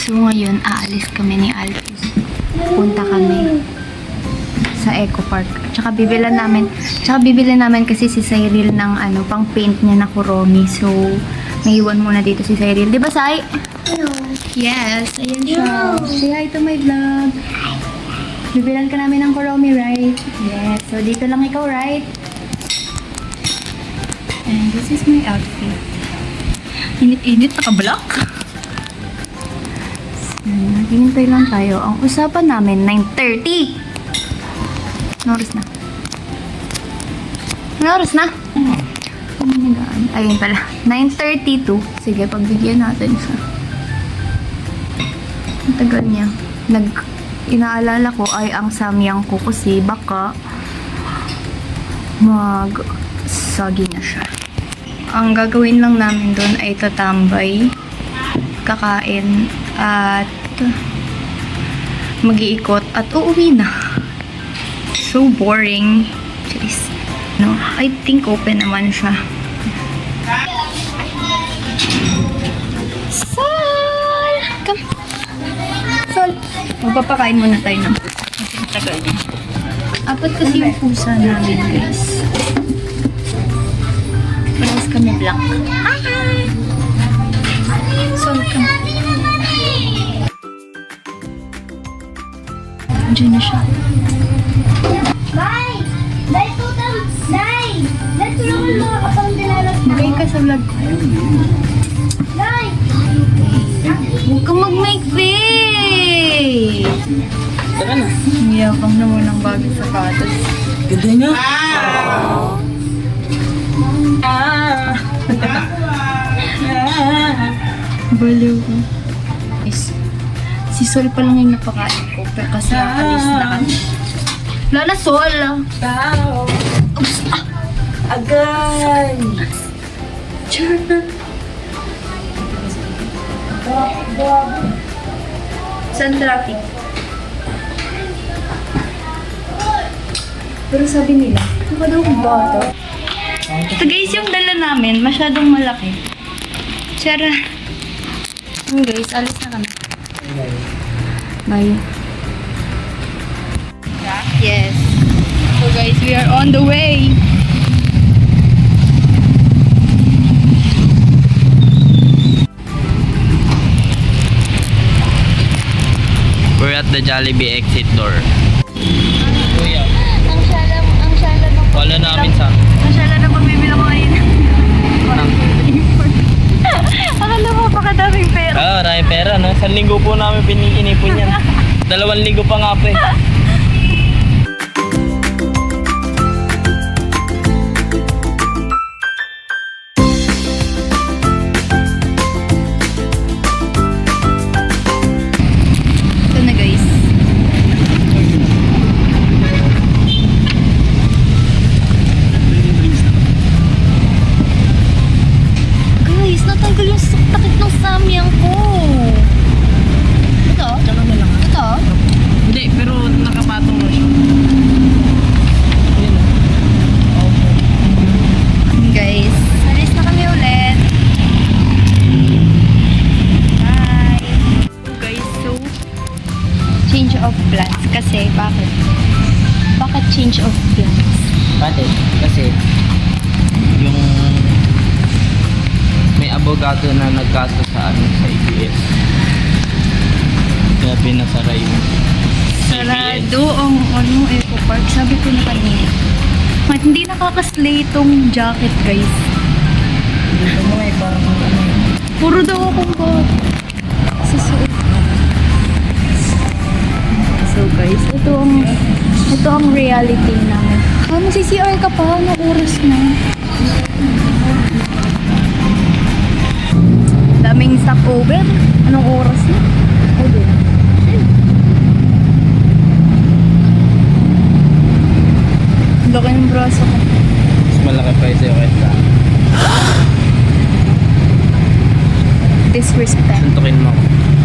So ngayon, aalis kami ni Alfie. Punta kami sa Eco Park. Tsaka bibilan namin kasi si Cyril ng pang paint niya na Kuromi. So, naiwan muna dito si Cyril. Di ba, Sai? No. Yes, ayan siya. Say hi to my vlog. Bibilan ka namin ng Kuromi, right? Yes. So, dito lang ikaw, right? And this is my outfit. Init-init, naka-block. Naghihintay lang tayo. Ang usapan namin, 9:30. Ano oras na? Ano oras na? Ayun pala. 9:32. Sige, pagbigyan natin siya. Ang tagal niya. Inaalala ko ay ang samyang ko kasi baka sagi na siya. Ang gagawin lang namin doon ay tatambay, kakain, at mag-iikot at uuwi na. So boring. Jeez. No, I think open naman siya. Sol! Come. Sol! Magpapakain muna tayo ng pusa. Kasi tagal niya. Apat kasi yung pusa namin, guys. Parehas kami black. Sol, come. Diyan na siya. Bye! Bye po tam! Bye! Bye! Tulungan mo kapag dinalas na. Magay ka sa vlog. Bye! Huwag kang mag-make face! Tara na. Niyabang naman ang bagong sapatos. Ganda niya. Baliw ko. Si Sol pa lang yung napakain ko. Pero kasi nakalis na kami. Wala na, Sol! Tao. Oops! Ah! Agay. Saan traffic? Pero sabi nila, ano daw kung bata? Ito guys, yung dala namin, masyadong malaki. Tara. Guys, alis na kami. Bye. Yes. So guys, we are on the way. We're at the Jollibee exit door. Kuya, Ang syala ng wala namin sa... Ang syala na pagbibila ko ngayon. Akala mo, pakadaming pera. Maraming pera, no? 1 linggo po namin pininipon yan. 2 linggo pa nga po eh. Ito na guys. Guys, natanggal yung takip ng samyang ko. Ito? Tsaka na lang. Ito? Hindi, pero nakapatong na siya. Guys, alis na kami ulit. Bye! Guys, so change of plans. Kasi, bakit? Bakit change of plans? Bakit? Kasi yung may abogado na nagkaso sa sa ABS. Kaya pinasara yung Sarado ang Eco Park. Sabi ko na kanina. Hindi nakakaslay itong jacket, guys. Dito mo eh, parang Puro daw akong bot. Susuot. So guys, ito ang reality namin. Mag-CCR ka pa? Anong oras na? Daming stopover. Anong oras na? Okay. Laki ng braso ko. mas malaki pa yung kwenta. Disrespect. Suntukin mo ako.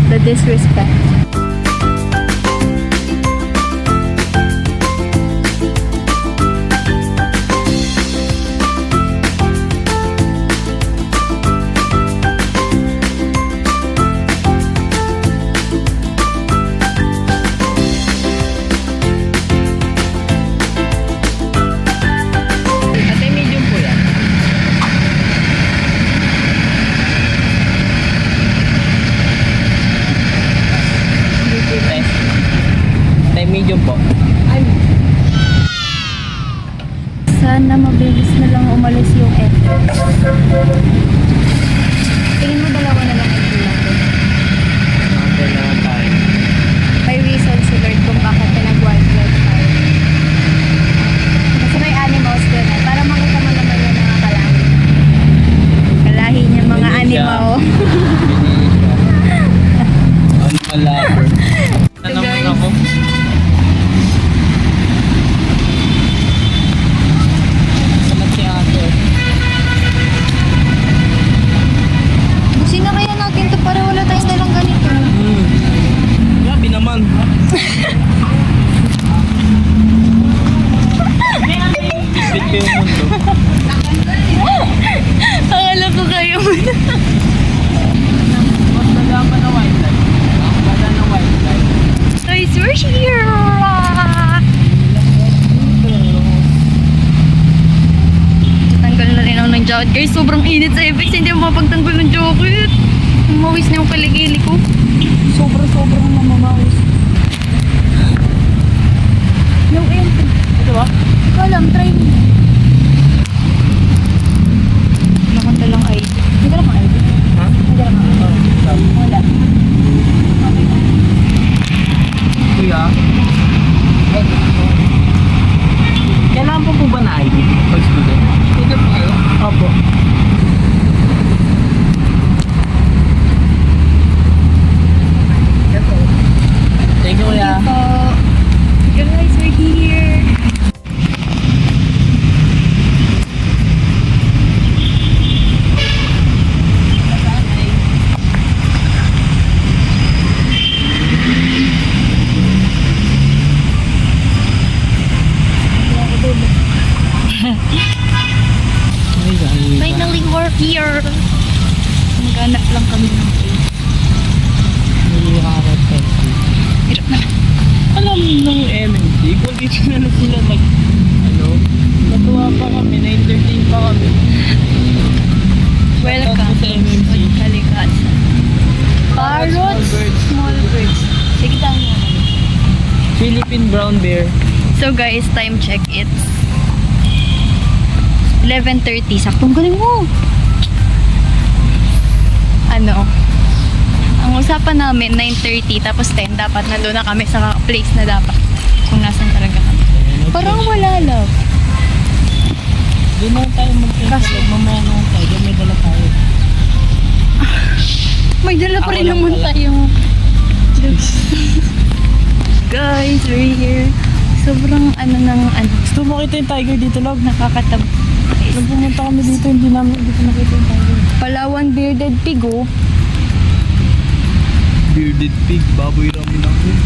The disrespect. Tingin mo dalawa na lang ito natin. Number naman tayo. May reason si Lord kung bakit pinag-wildlife tayo. Kasi may animals doon eh. Para makita mo naman yung mga kalahi. Kalahi niya mga Hindi siya. animal. Animal lover. Ano naman guys. ako? Salat si ate. Busin na kaya natin to para wala tayong dalang ganito. Grabe naman. Isbit ko yung mundo. Akala ko kayo. Mas nagama na wildlife. Wala na wildlife. Guys, we're here! Tanggal na rin ako ng jacket. Guys, sobrang init sa FX. Hindi ako mapagtanggol ng jacket. Umawis na yung kaligili ko. Sobrang mamamawis. Yung entry. Ito ba? Kalam, try mo. Nakanta lang ID. Hindi ka lang ID. Ha? Hindi ka lang ID. Wala. Kuya? Kailangan po ba na ID? Pag student? Pwede po kayo? Opo. Thank you, kuya. Po. Guys, we're here. Finally, we're here. Maghanap lang kami ng place. Hirap na. Alam nung MNC, kung dito na lang sila natuwa pa kami, na-entertain pa kami. Welcome Tapos sa MMC. Kalikasan. Parrots, small birds. Sige, tayo mo. Philippine brown bear. So guys, time check. It's 11:30. Saktong galing mo. Ang usapan namin 9:30 tapos 10 dapat nandun na kami sa place na dapat. Kung nasan talaga kami. Parang wala love. Doon na tayo Kasi- mamaya naman tayo. Doon may dala tayo. May dala pa Ako rin lang naman pala. tayo. Guys, we're here. Sobrang Gusto mo makita yung tiger dito, love? nakakatab. Nung pumunta kami dito, hindi ko nakita yung tiger. Palawan bearded pig oh. Bearded pig, baboy rami lang yun.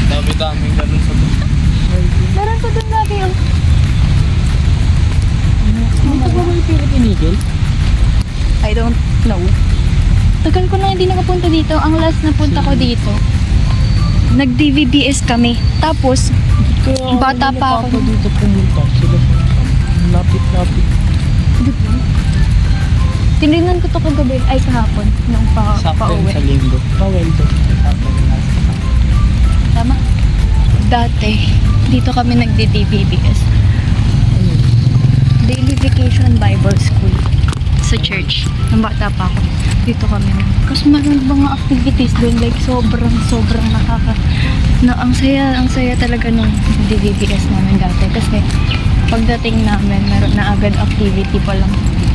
Dami-daming ganun sa baba. Meron pa doon lagi oh. Dito ba yung Philippine eagle? I don't know. Tagal ko na hindi nakapunta dito. Ang last na punta ko dito, nag-DVBS kami. Tapos, Kaya Bata pa ako. dito pumunta. Sila lapit-lapit. tinignan ko to kagabi, ay kahapon, nung Sakto yun pauwi. sa linggo. Paweldo. Tama? Dati, dito kami nagdi-DVBS. Daily Vacation Bible School sa church. Nung bata pa ako. Dito kami. Kasi meron mga activities doon, like sobrang ang saya talaga nung DVBS namin dati. Kasi pagdating namin, meron na agad activity pa lang.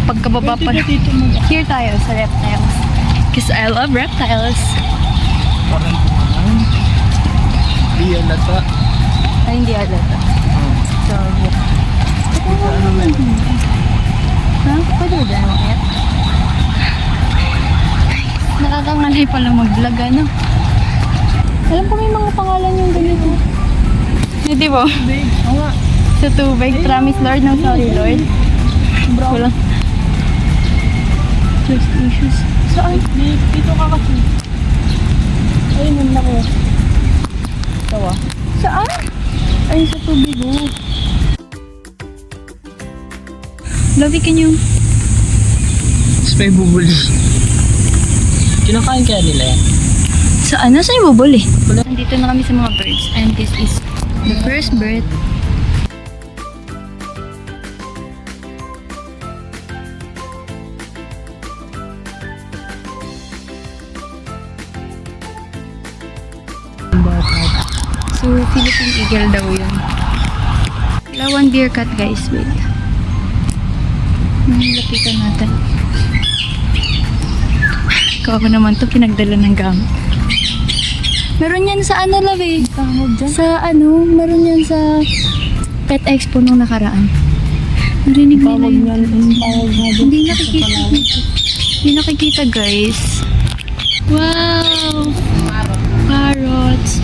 Pagkababa pa, dito mo. here tayo sa reptiles. Because I love reptiles. Parang kumahan. Di alata. Ay, hindi alata. So, Ano man? ha? Pwede ba dyan makayat? Nakakangalay pala mag-vlog, ano? Alam ko may mga pangalan yung ganito. Hindi ba? Big. Oo nga. Sa tubig, promise Lord, no sorry Lord. Walang trust issues. Saan? Dito ka kasi. Ayun, ang laki. Tawa. Saan? Ay, sa tubig, oh. Lovey, can you... Tapos may bubuli. Kinakain kaya nila yan? Saan? Nasa yung bubol eh. Nandito na kami sa mga birds. And this is the first bird. So, Philippine Eagle daw yun. Lawan beer cut, guys. Wait. Lapitan natin. Kawawa naman to, pinagdala ng gamit. Meron yan sa ano, love eh. Sa ano, meron yan sa Pet Expo nung nakaraan. Narinig nila yun. Hindi nakikita. Hindi nakikita, guys. Wow! Parrots.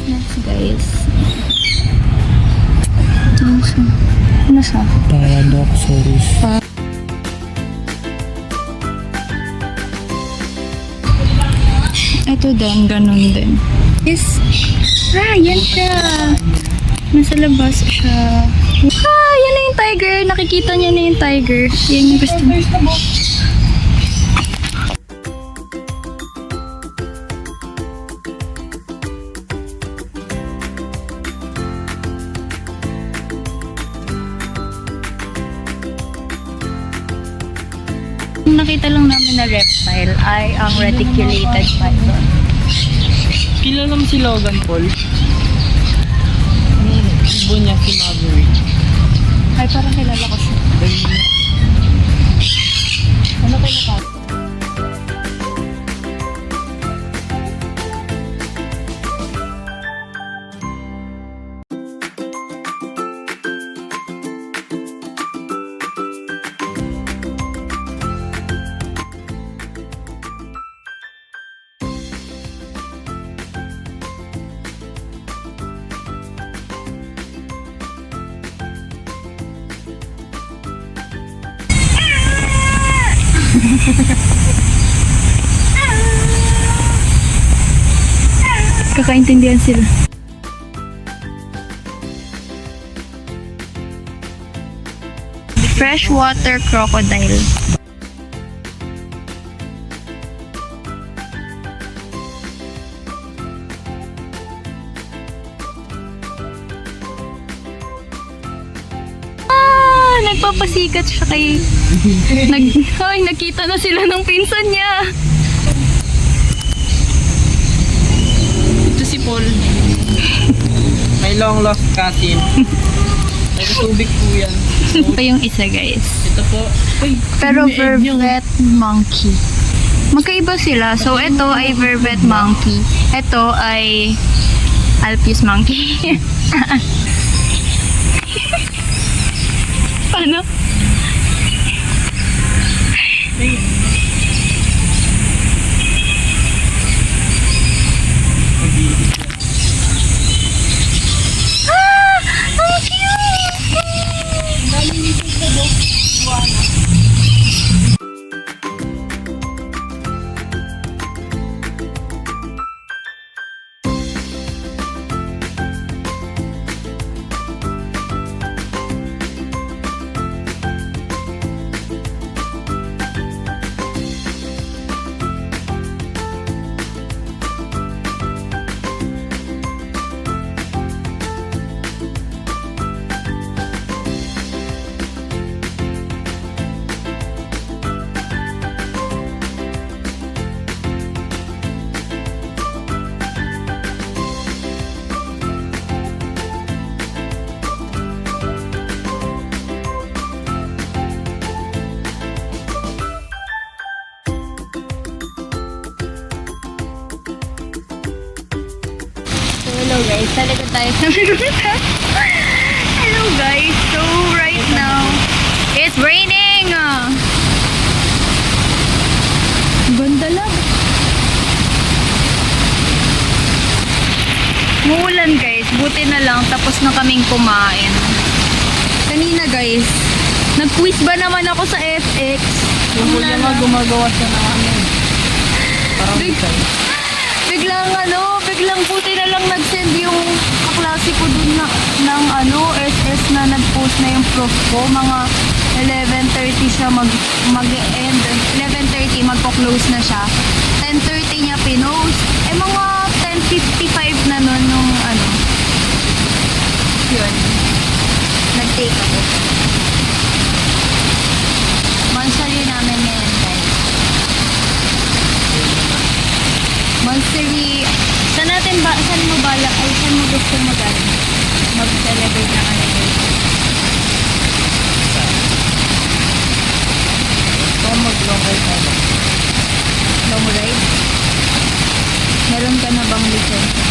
Next, guys. Ano siya? Paradoxurus. Ito din, ganun din. Yes. Yan siya. Nasa labas siya. Yan na yung tiger. Nakikita niya na yung tiger. Yan yung gusto. Yung nakita lang namin na reptile ay ang reticulated python. Kilala mo si Logan Paul? Ibo niya si Maverick. Ay, parang kilala ko siya. Ano kayo ka? Kakaintindihan sila. Freshwater crocodile. Nagpapasikat siya kay... Nakita na sila ng pinsan niya. Ito si Paul. May long lost cousin. May tubig po yan. Ito yung isa, guys. Ito po. Uy, Pero may egg yun. vervet monkey. Magkaiba sila. So, ito ay vervet monkey. Ito ay Alpheus monkey. Paano? Ang cute! Hello guys, talaga tayo sa Hello guys, so right now, it's raining! Ganda lang. Muulan guys, buti na lang, tapos na kaming kumain. Kanina guys, nag-quiz ba naman ako sa FX? Yung kuya nga gumagawa siya ng ano. Parang design. Biglang buti na lang nag-send yung kaklase ko dun ng SS na nag-post na yung prof ko. Mga 11:30 siya mag-end. 11:30 magpo-close na siya. 10:30 niya pinost. Mga 10:55 na nun yung yun. Nag-take ako. Monthsary namin ngayon guys. gusto mag-celebrate ng anniversary? Ito mag-long ride tayo. Long ride? Meron ka na bang lisensya?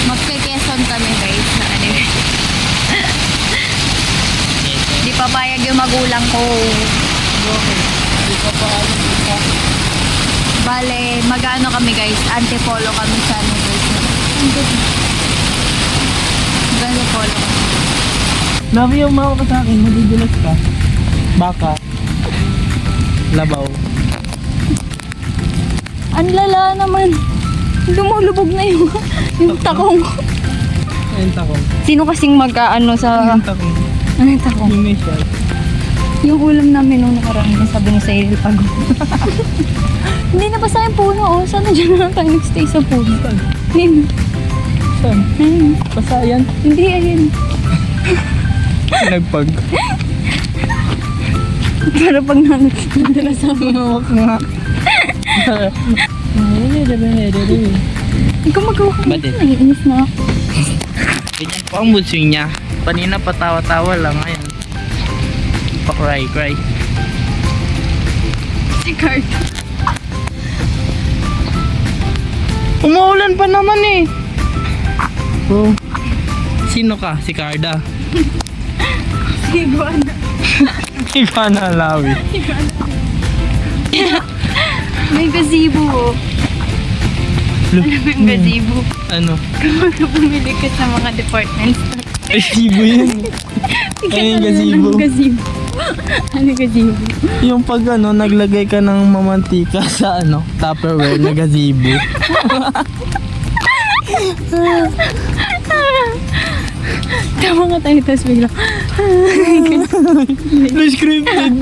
Magke-Quezon kami guys na anniversary. Di papayag yung magulang ko. Okay. Hindi pa pa alam dito. Bale, mag-ano kami guys, antipolo kami sa anniversary. Antipolo kami. Love yung mga ka sa akin, madidilas ka. Baka. Labaw. Ang lala naman. Lumulubog na yung takong. Ayun takong. Sino kasing mag-ano sa... Ayun takong. Ano yung takong? Yung initial. Yung ulam namin nung nakaraan, sabi ni Cyril Pagod. Hindi na basta yung puno, oh. Sana dyan na lang tayo nagstay sa puno. Ayun. Saan? Ayun. Basta yan. Hindi, ayun. Nagpag. Para pag nadala sa amin. Huwag nga. Ikaw magawa ka Bakit? nito. Naiinis na ako. Ganyan po ang mood swing niya. Kanina patawa-tawa lang. Ngayon. Pa-cry. Si Card. Umuulan pa naman eh. Oh. Sino ka? Si Carda. Si Iguana. Ikaw na Lawi. May gazebo, oh. Alam mo yung gazebo? Ano? Kapag bumili ka sa mga department store. Gazebo yun. Ano yung gazebo? Gazebo. Ano gazebo? Yung pag naglagay ka ng mamantika sa Tupperware na gazebo. Tama nga tayo, tapos bigla. No scripted.